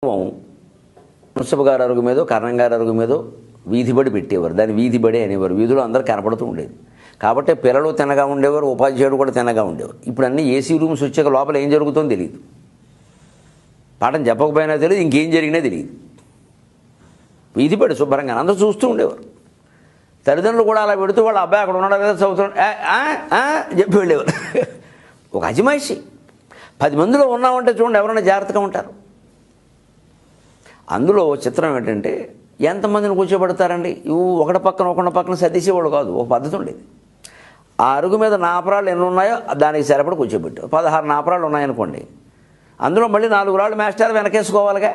మున్సబ్ గారి అరుగు మీదో కరణం గారి అరుగు మీదో వీధి బడి పెట్టేవారు. దాన్ని వీధి బడి అనేవారు. వీధిలో అందరూ కనపడుతూ ఉండేది. కాబట్టి పిల్లలు తినగా ఉండేవారు, ఉపాధ్యాయుడు కూడా తినగా ఉండేవారు. ఇప్పుడు అన్నీ ఏసీ రూమ్స్ వచ్చాక లోపల ఏం జరుగుతుందో తెలియదు, పాఠం చెప్పకపోయినా తెలియదు, ఇంకేం జరిగినా తెలియదు. వీధి బడి శుభ్రంగా అందరూ చూస్తూ ఉండేవారు. తల్లిదండ్రులు కూడా అలా పెడుతూ వాళ్ళ అబ్బాయి అక్కడ ఉన్నాడు కదా చదువుతున్నాడు చెప్పి వెళ్ళేవారు. ఒక అజమాయిషి. 10 మందిలో ఉన్నామంటే చూడండి ఎవరైనా జాగ్రత్తగా ఉంటారు. అందులో చిత్రం ఏంటంటే ఎంతమందిని కూర్చోబెడతారండి. ఒకటి పక్కన సర్దేసేవాడు కాదు, ఒక పద్ధతి ఉండేది. ఆ అరుగు మీద నాపరాళ్ళు ఎన్ని ఉన్నాయో దానికి సరిపడి కూర్చోబెట్టు. 16 నాపరాళ్ళు ఉన్నాయనుకోండి, అందులో మళ్ళీ 4 రాళ్ళు మేస్టర్ వెనకేసుకోవాలిగా.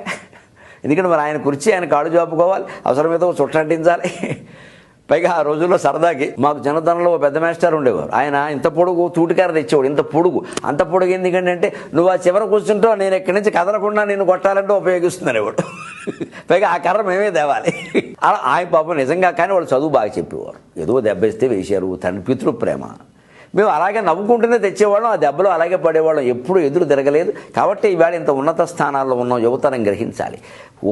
ఎందుకంటే మరి ఆయన కుర్చీ ఆయన కాళ్ళు జాపుకోవాలి, అవసరమైతే చుట్టంటించాలి. పైగా ఆ రోజుల్లో సరదాకి మాకు చిన్నతనంలో పెద్ద మాస్టర్ ఉండేవారు. ఆయన ఇంత పొడుగు తూటికార తెచ్చేవాడు. ఇంత పొడుగు, అంత పొడుగు ఎందుకంటే నువ్వు ఆ చివర కూర్చుంటావు, నేను ఎక్కడి నుంచి కదలకుండా నేను కొట్టాలంటే ఉపయోగిస్తున్నానేవాడు. పైగా ఆ కర్ర మేమే తేవాలి. అలా ఆయన పాపం నిజంగా. కానీ వాళ్ళు చదువు బాగా చెప్పేవారు. ఏదో దెబ్బేస్తే వేశారు, తండ్రి పితృప్రేమ. మేము అలాగే నవ్వుకుంటూనే తెచ్చేవాళ్ళం, ఆ దెబ్బలు అలాగే పడేవాళ్ళం, ఎప్పుడూ ఎదురు తిరగలేదు. కాబట్టి ఈవేళ ఇంత ఉన్నత స్థానాల్లో ఉన్న యువతరం గ్రహించాలి.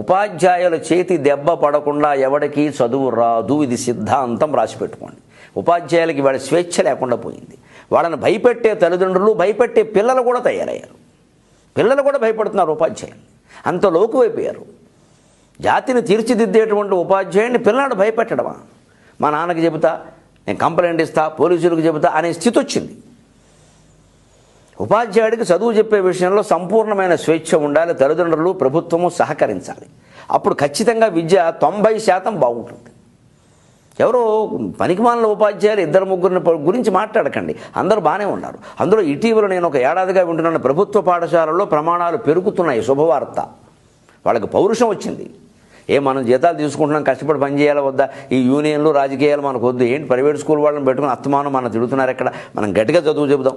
ఉపాధ్యాయుల చేతి దెబ్బ పడకుండా ఎవడికి చదువు రాదు. ఇది సిద్ధాంతం, రాసిపెట్టుకోండి. ఉపాధ్యాయులకి ఇవాళ స్వేచ్ఛ లేకుండా పోయింది. వాళ్ళని భయపెట్టే తల్లిదండ్రులు, భయపెట్టే పిల్లలు కూడా తయారయ్యారు. పిల్లలు కూడా భయపడుతున్నారు ఉపాధ్యాయులు, అంత లోకువైపోయారు. జాతిని తీర్చిదిద్దేటువంటి ఉపాధ్యాయుడిని పిల్లలు భయపెట్టడమా? మా నాన్నకి చెబుతా, నేను కంప్లైంట్ ఇస్తా, పోలీసులకు చెబుతా అనే స్థితి వచ్చింది. ఉపాధ్యాయుడికి చదువు చెప్పే విషయంలో సంపూర్ణమైన స్వేచ్ఛ ఉండాలి. తల్లిదండ్రులు, ప్రభుత్వము సహకరించాలి. అప్పుడు ఖచ్చితంగా విద్య 90% బాగుంటుంది. ఎవరో పనికిమాలిన ఉపాధ్యాయులు 2-3 గురించి మాట్లాడకండి, అందరూ బాగానే ఉన్నారు. అందులో ఇటీవల నేను ఒక ఏడాదిగా వింటున్న ప్రభుత్వ పాఠశాలల్లో ప్రమాణాలు పెరుగుతున్నాయి. శుభవార్త. వాళ్ళకి పౌరుషం వచ్చింది. మనం జీతాలు తీసుకుంటున్నాం, కష్టపడి పని చేయాలి వద్దా, ఈ యూనియన్లు రాజకీయాలు మనకు వద్దు. ఏంటి ప్రైవేట్ స్కూల్ వాళ్ళని పెట్టుకుని అత్తమానం మనం తిడుతున్నారు. ఎక్కడ మనం గట్టిగా చదువు చెబుదాం.